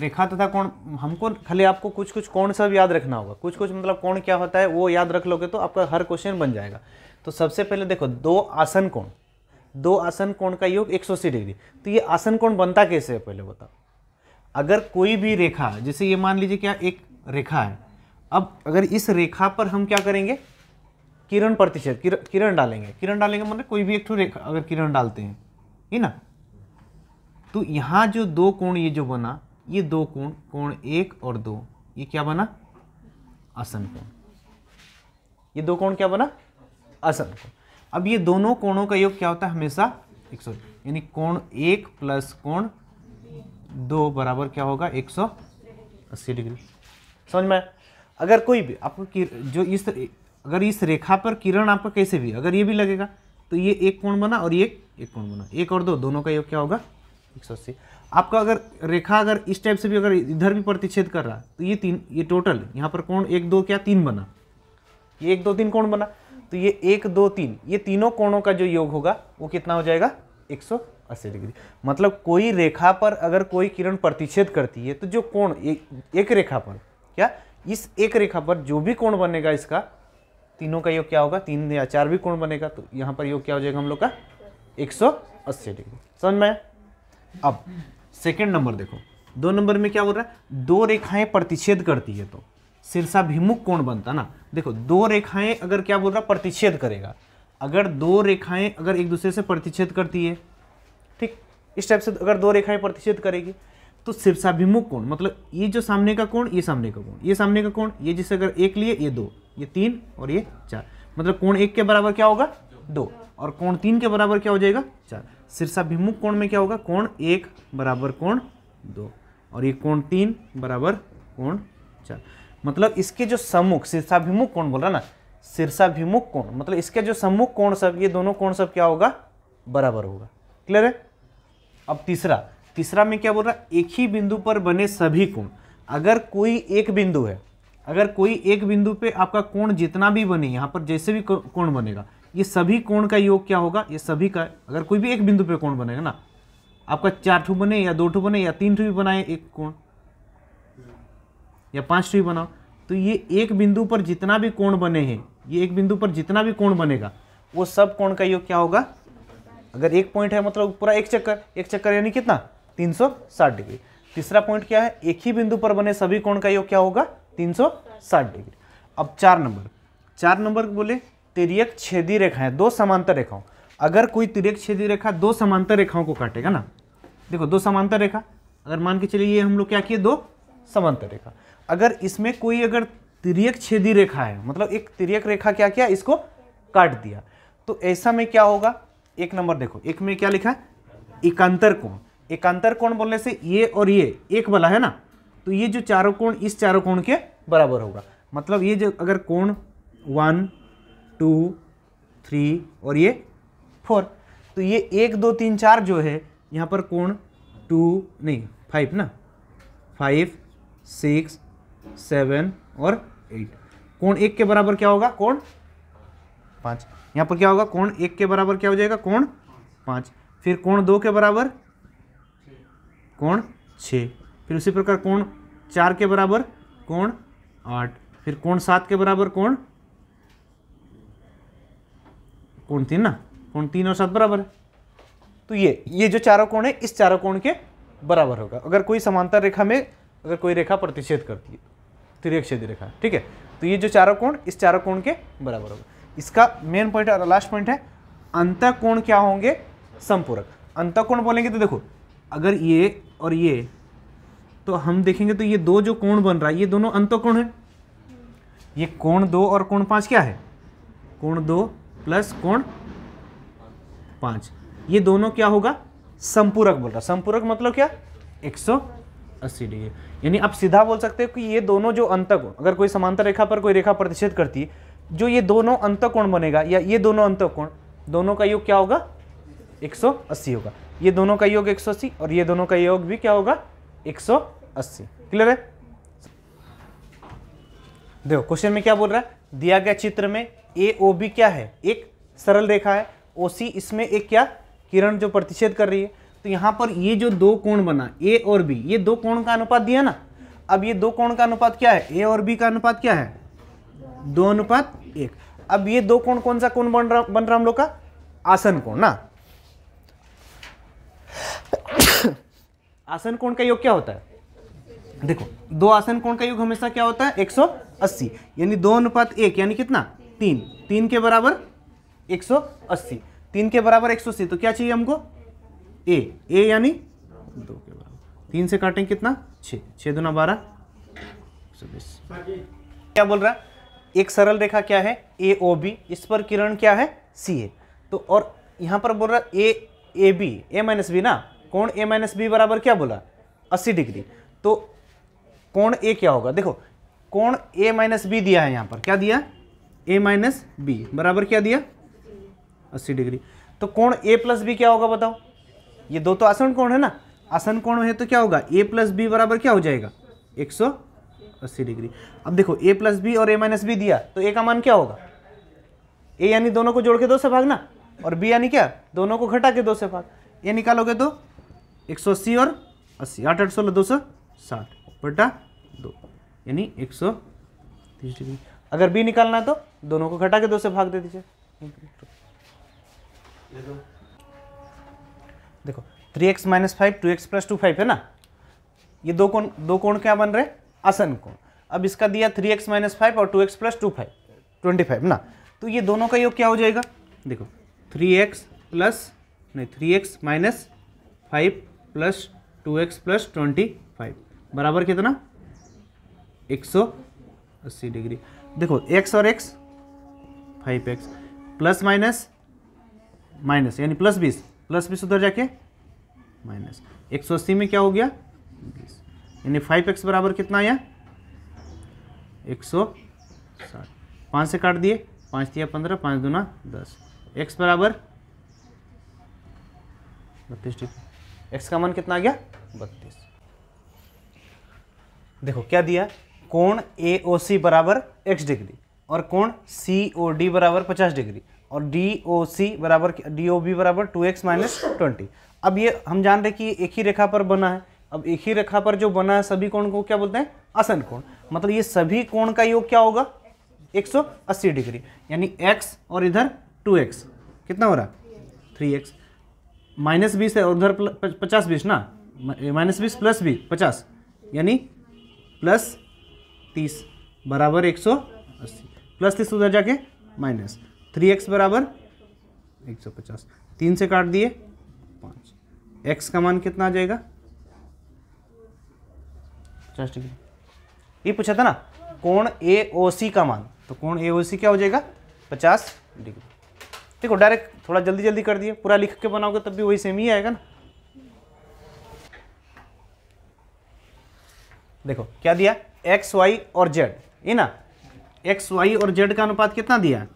रेखा तथा कोण, हमको खाली आपको कुछ कुछ कोण सब याद रखना होगा, कुछ कुछ मतलब कोण क्या होता है वो याद रख लोगे तो आपका हर क्वेश्चन बन जाएगा। तो सबसे पहले देखो दो आसन कोण का योग 180 डिग्री। तो ये आसन कोण बनता कैसे है पहले बताओ। अगर कोई भी रेखा, जैसे ये मान लीजिए क्या एक रेखा है, अब अगर इस रेखा पर हम क्या करेंगे, किरण प्रतिच्छेद, किरण डालेंगे मतलब कोई भी एक ठो रेखा अगर किरण डालते हैं, है ना, तो यहाँ जो दो कोण ये जो बना, ये दो कोण 1 और 2, ये क्या बना, आसन कोण। ये दो कोण क्या बना, आसन कोण। अब ये दोनों कोणों का योग क्या होता है हमेशा 100, यानी कोण 1 प्लस कोण 2 बराबर क्या होगा 180 डिग्री। समझ में? अगर कोई भी आपको जो अगर इस रेखा पर किरण आपका कैसे भी, अगर ये भी लगेगा तो ये एक कोण बना और ये एक कोण बना, 1 और 2 दोनों का योग क्या होगा 180। आपका अगर रेखा अगर इस टाइप से भी अगर इधर भी प्रतिच्छेद कर रहा तो ये 3, ये टोटल यहाँ पर कोण 1 2 क्या 3 बना, ये 1 2 3 कोण बना, तो ये 1 2 3 ये तीनों कोणों का जो योग होगा वो कितना हो जाएगा 180 डिग्री। मतलब कोई रेखा पर अगर कोई किरण प्रतिच्छेद करती है तो जो कोण एक रेखा पर क्या, इस एक रेखा पर जो भी कोण बनेगा इसका तीनों का योग क्या होगा, 3 या 4 भी कोण बनेगा तो यहाँ पर योग क्या हो जाएगा हम लोग का 180 डिग्री। समझ में? अब सेकंड नंबर देखो, 2 नंबर में क्या बोल रहा है, दो रेखाएं प्रतिच्छेद करती है तो शीर्षाभिमुख कोण बनता ना। देखो दो रेखाएं अगर क्या बोल रहा प्रतिच्छेद करेगा, अगर दो रेखाएं अगर एक दूसरे से प्रतिच्छेद करती है, ठीक इस टाइप से अगर दो रेखाएं प्रतिच्छेद करेगी तो शीर्षाभिमुख कोण मतलब ये जो सामने का कोण, ये सामने का कोण, ये सामने का कोण, ये जिसे अगर 1 लिए ये 2, ये 3 और ये 4, मतलब कोण 1 के बराबर क्या होगा 2 और कोण 3 के बराबर क्या हो जाएगा 4। शीर्षाभिमुख कोण में क्या होगा, कोण 1 बराबर कोण 2 और ये कोण 3 बराबर कोण 4। मतलब इसके जो सम्मुख, शीर्षाभिमुख कोण बोल रहा ना, शीर्षाभिमुख कोण मतलब इसके जो सम्मुख कोण सब, ये दोनों कोण सब क्या होगा बराबर होगा। क्लियर है? अब तीसरा में क्या बोल रहा है, एक ही बिंदु पर बने सभी कोण, अगर कोई एक बिंदु है, अगर कोई एक बिंदु पे आपका कोण जितना भी बने, यहाँ पर जैसे भी कोण बनेगा ये सभी कोण का योग क्या होगा, ये सभी का, अगर कोई भी एक बिंदु पे कोण बनेगा ना, आपका 4 ठो बने या 2 ठो बने या 3 ठो भी बनाए एक कोण या 5 ठो भी बनाओ, तो ये एक बिंदु पर जितना भी कोण बने हैं, ये एक बिंदु पर जितना भी कोण बनेगा वो सब कोण का योग क्या होगा, अगर एक पॉइंट है मतलब पूरा एक चक्कर यानी कितना 360 डिग्री। तीसरा पॉइंट क्या है, एक ही बिंदु पर बने सभी कोण का योग क्या होगा 360 डिग्री। अब 4 नंबर बोले तिर्यक छेदी रेखाएं, दो समांतर रेखाओं, अगर कोई तिर्यक छेदी रेखा दो समांतर रेखाओं को काटेगा ना, देखो दो समांतर रेखा अगर मान के चलिए ये हम लोग क्या किए, दो समांतर रेखा, अगर इसमें कोई अगर तिर्यक छेदी रेखा है मतलब एक तिर्यक रेखा क्या किया इसको काट दिया, तो ऐसा में क्या होगा, 1 नंबर देखो एक में क्या लिखा है एकांतर कोण। एकांतर कोण बोलने से ये और ये एक वाला है ना, तो ये जो चारों कोण इस चारों कोण के बराबर होगा। मतलब ये जो अगर कोण 1 2 3 और ये 4, तो ये 1 2 3 4 जो है यहाँ पर कोण 5 ना, 5 6 7 और 8, कोण 1 के बराबर क्या होगा, कोण 5। यहाँ पर क्या होगा, कोण 1 के बराबर क्या हो जाएगा, कोण 5, फिर कोण 2 के बराबर कोण 6, फिर उसी प्रकार कोण 4 के बराबर कोण 8, फिर कोण 7 के बराबर कोण 3 ना, कोण 3 और 7 बराबर है। तो ये जो चारों कोण है इस चारों कोण के बराबर होगा अगर कोई समांतर रेखा में अगर कोई रेखा प्रतिच्छेद करती है, तिर्यक छेदी रेखा, ठीक है, तो ये जो चारों कोण इस चारों कोण के बराबर होगा। इसका मेन पॉइंट और लास्ट पॉइंट है अंतःकोण क्या होंगे, संपूरक। अंतःकोण बोलेंगे तो देखो अगर ये और ये, तो हम देखेंगे तो ये दो जो कोण बन रहा है ये दोनों अंतःकोण है। ये कोण 2 और कोण 5 क्या है, कोण 2 प्लस कोण 5, ये दोनों क्या होगा संपूरक बोल रहा। संपूरक मतलब क्या 180 डिग्री, यानी आप सीधा बोल सकते हो कि ये दोनों जो अंतःकोण, अगर कोई समांतर रेखा पर कोई रेखा प्रतिच्छेद करती है, जो ये दोनों अंतःकोण बनेगा या ये दोनों अंतःकोण, दोनों का योग क्या होगा 180 होगा। ये दोनों का योग 180 और ये दोनों का योग भी क्या होगा 180। क्लियर है? देखो क्वेश्चन में क्या बोल रहा है, दिया गया चित्र में AOB क्या है, एक सरल रेखा है, OC इसमें एक क्या किरण जो प्रतिच्छेद कर रही है, तो यहाँ पर ये जो दो कोण बना ए और बी, ये दो कोण का अनुपात दिया ना। अब ये दो कोण का अनुपात क्या है, ए और बी का अनुपात क्या है, 2:1। अब ये दो कोण कौन सा कोण बन रहा हम लोग का, आसन कोण ना। आसन कोण का योग क्या होता है, देखो दो आसन कोण का योग हमेशा क्या होता है 180, यानी 2:1 यानी कितना 3, 3 के बराबर 180, 3 के बराबर 180। तो क्या चाहिए हमको, ए यानी 2 के बराबर, 3 से काटेंगे कितना 6, 6 दूना 12, 120। क्या बोल रहा है, एक सरल रेखा क्या है ए ओ बी, इस पर किरण क्या है सी ए। तो और यहाँ पर बोल रहा है A B, A minus B ना, कोण ए माइनस बी बराबर क्या बोला 80 डिग्री। तो कोण ए क्या होगा, देखो कोण ए माइनस बी दिया है यहाँ पर, क्या दिया ए माइनस बी बराबर क्या दिया 80 डिग्री। तो कोण ए प्लस बी क्या होगा बताओ, ये दो तो आसन कोण है ना, आसन कोण है तो क्या होगा ए प्लस बी बराबर क्या हो जाएगा 180 डिग्री। अब देखो ए प्लस बी और ए माइनस बी दिया, तो ए का मान क्या होगा, ए यानी दोनों को जोड़ के 2 से भागना, और बी यानी क्या दोनों को घटा के 2 से भाग, ये निकालोगे तो 180 और 80, 8 8 16 260 बटा 2 यानी 130 डिग्री। अगर बी निकालना है तो दोनों को घटा के 2 से भाग दे दीजिए। देखो 3x - 5 2x + 2 5 है ना, ये दो कोण क्या बन रहे आसन कोण। अब इसका दिया 3x - 5 और 2x + 2 5 25 ना, तो ये दोनों का योग क्या हो जाएगा, देखो 3x - 5 + 2x + 25 बराबर कितना 180 डिग्री। देखो x और x 5x plus minus minus यानी +20 उधर जाके माइनस 180 में क्या हो गया 20, यानी 5x बराबर कितना आया 160। 5 से काट दिए, 5 दिया 15, 5 दूना 10, x बराबर 32 डिग्री। x का मान कितना आ गया 32। देखो क्या दिया, कोण AOC बराबर x डिग्री और कोण COD बराबर 50 डिग्री और DOB बराबर 2x - 20। अब ये हम जान रहे कि ये एक ही रेखा पर बना है। अब एक ही रेखा पर जो बना है सभी कोण को क्या बोलते हैं आसन कोण। मतलब ये सभी कोण का योग क्या होगा 180 डिग्री, यानी x और इधर 2x कितना हो रहा 3x, -20 है और उधर 50 20 ना, -20 + 20 50 यानी +30 बराबर 180, +30 उधर जाके माइनस 3x बराबर 150, 3 से काट दिए 5, x का मान कितना आ जाएगा 50 डिग्री। ये पूछा था ना कोण AOC का मान, तो कोण AOC क्या हो जाएगा 50 डिग्री। देखो डायरेक्ट थोड़ा जल्दी जल्दी कर दिए, पूरा लिख के बनाओगे तब भी वही सेम ही आएगा ना। देखो क्या दिया x y और z, ये ना x y और z का अनुपात कितना दिया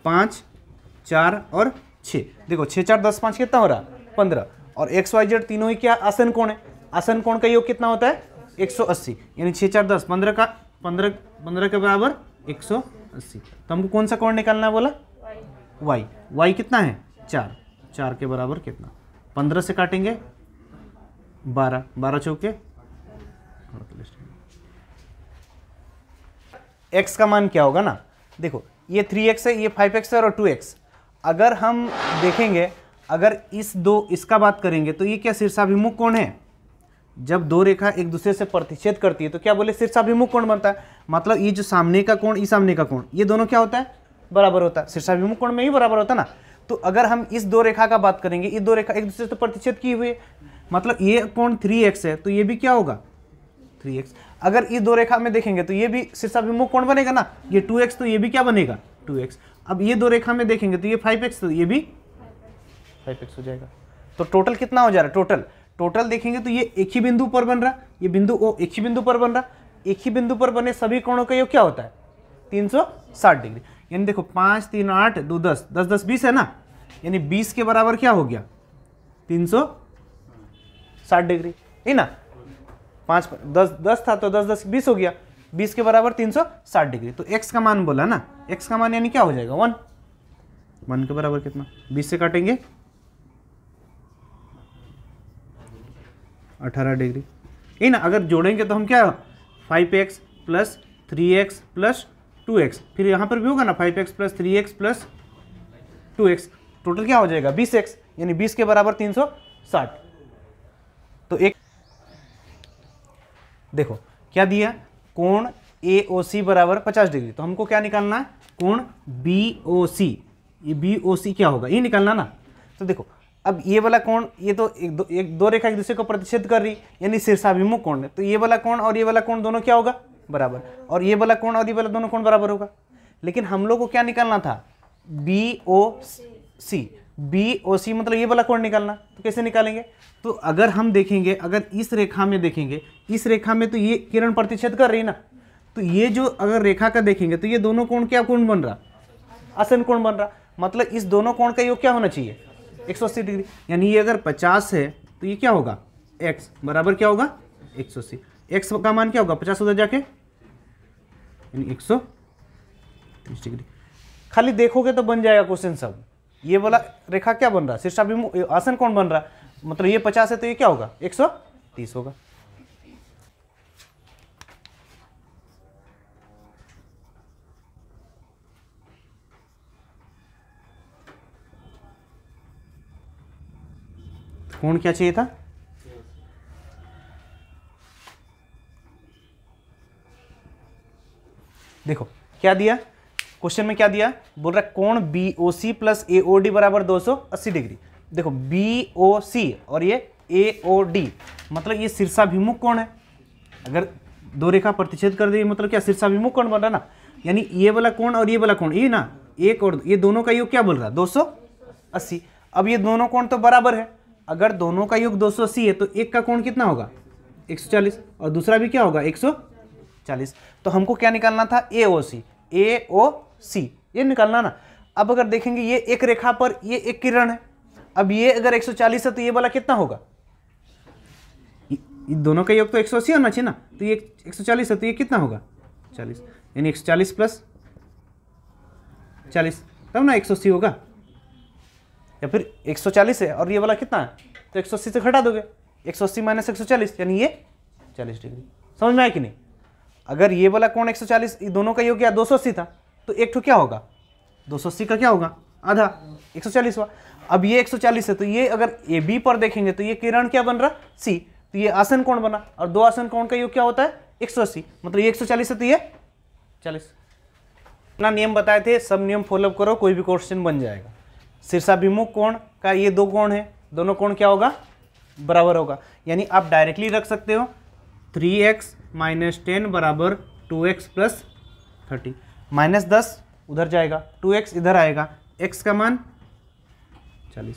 5 4 और 6। देखो 6 4 10 5 कितना हो रहा 15, और x y z तीनों ही क्या आसन कोण है, आसन कोण का योग कितना होता है 180, यानी 6 4 10 15 के बराबर 180। तो हमको कौन सा कोण निकालना है बोला y कितना है 4 के बराबर कितना, 15 से काटेंगे 12 चौके, x का मान क्या होगा ना, देखो ये 3x है, ये 5x है और 2x। अगर हम देखेंगे, अगर इसका बात करेंगे तो ये क्या शीर्षाभिमुख कोण है। जब दो रेखा एक दूसरे से प्रतिच्छेद करती है तो क्या बोले शीर्षाभिमुख कोण बनता है। मतलब ये जो सामने का कोण, ये सामने का कोण, ये दोनों क्या होता है बराबर होता है, शीर्षाभिमुख कोण में ही बराबर होता है ना। तो अगर हम इस दो रेखा का बात करेंगे, ये दो रेखा एक दूसरे से प्रतिच्छेद की हुई है, मतलब ये कोण 3x है तो ये भी क्या होगा 3x। अगर इस दो रेखा में देखेंगे तो ये भी शीर्षाभिमुख कोण बनेगा ना, ये 2x तो ये भी क्या बनेगा 2x। अब ये दो रेखा में देखेंगे तो ये 5x तो ये भी 5x हो जाएगा। तो टोटल कितना हो जा रहा है, टोटल देखेंगे तो ये एक ही बिंदु पर बन रहा, ये बिंदु O एक ही बिंदु पर बन रहा, एक ही बिंदु पर बने सभी कोणों का योग क्या होता है 360 डिग्री। यानी देखो 5 3 8 2 10 10 10 20 है ना, यानी 20 के बराबर क्या हो गया 360 डिग्री है ना। 5 10 था तो 10 10 20 हो गया, 20 के बराबर 360 डिग्री। तो x का मान बोला ना, x का मान यानी क्या हो जाएगा 1 के बराबर कितना, 20 से काटेंगे 18 डिग्री। ये ना अगर जोड़ेंगे तो हम क्या 5x plus 3x plus 2x, फिर यहाँ पर भी होगा ना 5x plus 3x plus 2x, total क्या हो जाएगा 20x, यानी 20 के बराबर 360। तो एक देखो क्या दिया, कोण AOC बराबर 50 डिग्री। तो हमको क्या निकालना है, कोण BOC, ये BOC क्या होगा ये निकालना ना। तो देखो अब ये वाला कोण, ये तो दो रेखा एक दूसरे को प्रतिच्छेद कर रही, यानी शीर्षाभिमुख कोण है। तो ये वाला कोण और ये वाला कोण दोनों क्या होगा बराबर, और ये वाला कोण और ये वाला दोनों कोण बराबर होगा। लेकिन हम लोग को क्या निकालना था BOC मतलब ये वाला कोण निकालना। तो कैसे निकालेंगे, तो अगर हम देखेंगे, अगर इस रेखा में देखेंगे, इस रेखा में तो ये किरण प्रतिच्छेद कर रही ना, तो ये जो अगर रेखा का देखेंगे तो ये दोनों कोण क्या कोण बन रहा, आसन कोण बन रहा। मतलब इस दोनों कोण का योग क्या होना चाहिए 180 डिग्री। यानी ये अगर 50 है तो ये क्या होगा x बराबर क्या होगा 180। x का मान क्या होगा 50 उधर जाके, यानी 130 डिग्री। खाली देखोगे तो बन जाएगा क्वेश्चन सब। ये वाला रेखा क्या बन रहा है शीर्षाभिमुख आसन कोण बन रहा है, मतलब ये 50 है तो ये क्या होगा 130 होगा। कोण क्या चाहिए था, देखो क्या दिया क्वेश्चन में, क्या दिया बोल रहा है कोण BOC प्लस AOD बराबर 280 डिग्री। देखो BOC और ये AOD मतलब ये शीर्षाभिमुख कोण है। अगर दो रेखा प्रतिच्छेद कर दे मतलब क्या शीर्षाभिमुख कोण बन रहा ना, यानी ये वाला कोण और ये वाला कोण, ये ना एक और ये दोनों का योग क्या बोल रहा है 280। अब ये दोनों कोण तो बराबर है, अगर दोनों का योग 280 है तो एक का कोण कितना होगा 140 और दूसरा भी क्या होगा 140। तो हमको क्या निकालना था AOC ये निकालना ना। अब अगर देखेंगे ये एक रेखा पर ये एक किरण है, अब ये अगर 140 है तो ये वाला कितना होगा, ये दोनों का योग तो 180 होना चाहिए ना, तो ये 140 है तो ये कितना होगा 40, यानी 140 प्लस 40 तब ना 180 होगा। या फिर 140 है और ये वाला कितना है तो 180 से घटा दोगे, 180 माइनस 140 यानी ये 40 डिग्री। समझ में आया कि नहीं। अगर ये वाला कोण 140 दोनों का योग क्या 280 था, तो एक ठो क्या होगा 280 का क्या होगा आधा 140 हुआ। अब ये 140 है तो ये अगर AB पर देखेंगे तो ये किरण क्या बन रहा C, तो ये आसन कोण बना, और दो आसन कोण का योग क्या होता है 180, मतलब ये 140 है तो ये 40। अपना नियम बताए थे, सब नियम फॉलोअप करो कोई भी क्वेश्चन बन जाएगा। शीर्षाभिमुख कोण का ये दो कोण है, दोनों कोण क्या होगा बराबर होगा, यानी आप डायरेक्टली रख सकते हो 3x माइनस 10 बराबर 2x प्लस 30, माइनस 10 उधर जाएगा, 2x इधर आएगा, x का मान 40,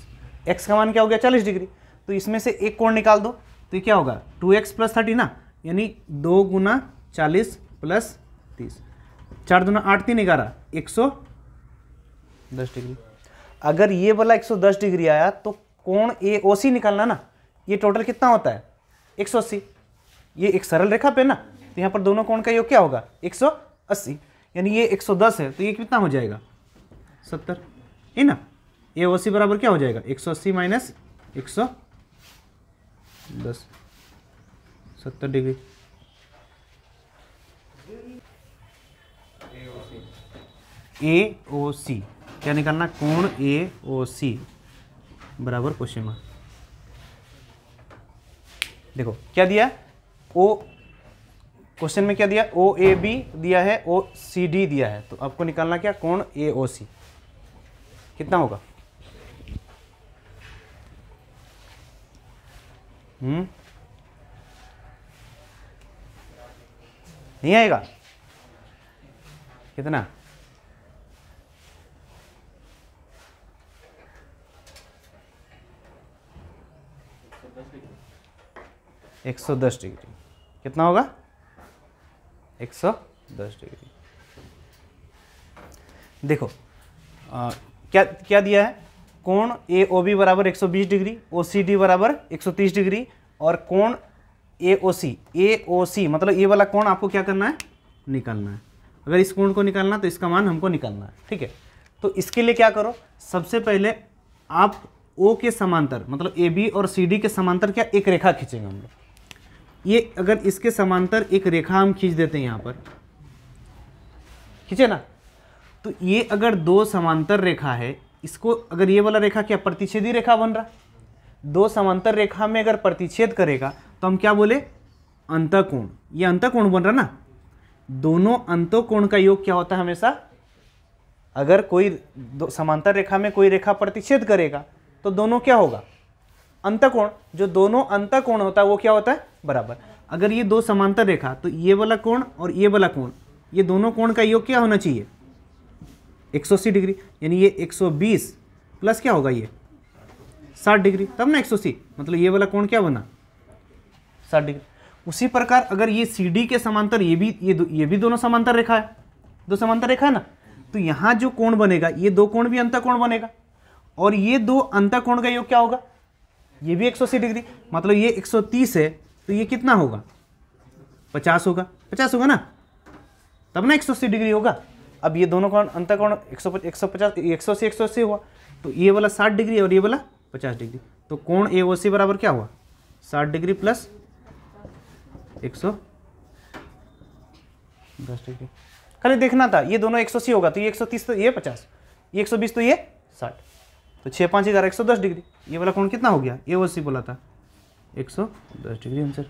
x का मान क्या हो गया 40 डिग्री। तो इसमें से एक कोण निकाल दो तो ये क्या होगा 2x प्लस 30 ना, यानी 2 गुना 40 प्लस 30, 4 दूना 8 3 11 110 डिग्री। अगर ये वाला 110 डिग्री आया तो कोण AOC निकालना ना, ये टोटल कितना होता है 180। ये एक सरल रेखा पे ना, तो यहाँ पर दोनों कोण का योग क्या होगा 180, यानी ये 110 है तो ये कितना हो जाएगा 70 है ना। AOC बराबर क्या हो जाएगा 180 माइनस 110 70 डिग्री। AOC क्या निकालना, कोण AOC बराबर क्वेश्चन मार्क। देखो क्या दिया क्वेश्चन में क्या दिया OAB दिया है, OCD दिया है, तो आपको निकालना क्या कोण AOC कितना होगा नहीं आएगा कितना 110 डिग्री कितना होगा 110 डिग्री। देखो क्या दिया है, कोण AOB बराबर 120 डिग्री, OCD बराबर 130 डिग्री, और कोण AOC मतलब ये वाला कोण आपको क्या करना है निकालना है। अगर इस कोण को निकालना तो इसका मान हमको निकालना है, ठीक है। तो इसके लिए क्या करो, सबसे पहले आप ओ के समांतर, मतलब ए बी और सी डी के समांतर क्या एक रेखा खींचेंगे हम लोग। ये अगर इसके समांतर एक रेखा हम खींच देते हैं यहाँ पर, खींचे ना, तो ये अगर दो समांतर रेखा है, इसको अगर ये वाला रेखा क्या प्रतिच्छेदी रेखा बन रहा, दो समांतर रेखा में अगर प्रतिच्छेद करेगा तो हम क्या बोले, अंतःकोण। ये अंतःकोण बन रहा ना, दोनों अंतःकोण का योग क्या होता है हमेशा, अगर कोई समांतर रेखा में कोई रेखा प्रतिच्छेद करेगा तो दोनों क्या होगा, अंतःकोण। जो दोनों अंतःकोण होता है वो क्या होता है, बराबर। अगर ये दो समांतर रेखा, तो ये वाला कोण और ये वाला कोण, ये दोनों कोण का योग क्या होना चाहिए, 180 डिग्री। यानी ये 120 प्लस क्या होगा, ये 60 डिग्री, तब ना 180, मतलब ये वाला कोण क्या बना, 60 डिग्री। उसी प्रकार अगर ये सी डी के समांतर ये भी दोनों समांतर रेखा है, दो समांतर रेखा है ना, तो यहाँ जो कोण बनेगा, ये दो कोण भी अंतःकोण बनेगा, और ये दो अंतःकोण का योग क्या होगा, ये भी 180 डिग्री। मतलब ये 130 है तो ये कितना होगा, 50 होगा, 50 होगा ना, तब ना 180 डिग्री होगा। अब ये दोनों कोण अंतःकोण 150 180 हुआ, तो ये वाला 60 डिग्री और ये वाला 50 डिग्री, तो कोण ए ओ सी बराबर क्या हुआ, 60 डिग्री प्लस 110 डिग्री। खाली देखना था, ये दोनों 180 होगा तो ये 130 तो ये 50, ये 120 तो ये 60, तो 6 5 11 110 डिग्री। ये वाला कोण कितना हो गया, ए ओ सी बोला था 110 डिग्री आंसर।